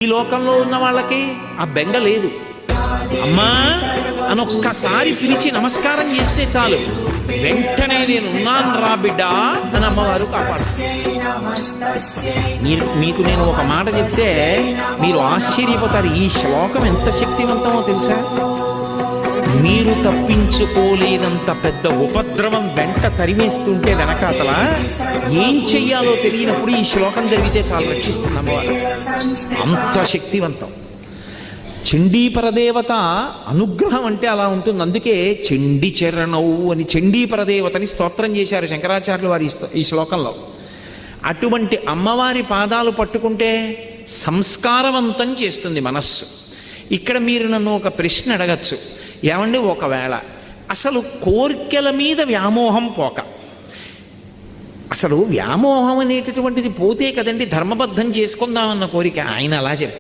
ఈ లోకంలో ఉన్న వాళ్ళకి ఆ బెంగ లేదు. అమ్మా అని ఒక్కసారి పిలిచి నమస్కారం చేస్తే చాలు, వెంటనే నేను ఉన్నాను రా బిడ్డ అని అమ్మవారు కాపాడు. మీకు నేను ఒక మాట చెప్తే మీరు ఆశ్చర్యపోతారు. ఈ శ్లోకం ఎంత శక్తివంతమో తెలుసా? మీరు తప్పించుకోలేనంత పెద్ద ఉపద్రవం వెంట తరిమేస్తుంటే వెనకాతల ఏం చెయ్యాలో తెలియనప్పుడు ఈ శ్లోకం జరిగితే చాలా రక్షిస్తుంది అమ్మవారు. అంత శక్తివంతం. చండీ పరదేవత అనుగ్రహం అంటే అలా ఉంటుంది. అందుకే చండీ చరణవు అని చండీ పరదేవతని స్తోత్రం చేశారు శంకరాచార్యులు వారి ఈ శ్లోకంలో. అటువంటి అమ్మవారి పాదాలు పట్టుకుంటే సంస్కారవంతం చేస్తుంది మనస్సు. ఇక్కడ మీరు నన్ను ఒక ప్రశ్న అడగచ్చు, ఏమండి ఒకవేళ అసలు కోర్కెల మీద వ్యామోహం పోక, అసలు వ్యామోహం అనేటటువంటిది పోతే కదండి ధర్మబద్ధం చేసుకుందామన్న కోరిక. ఆయన అలా చెప్పారు.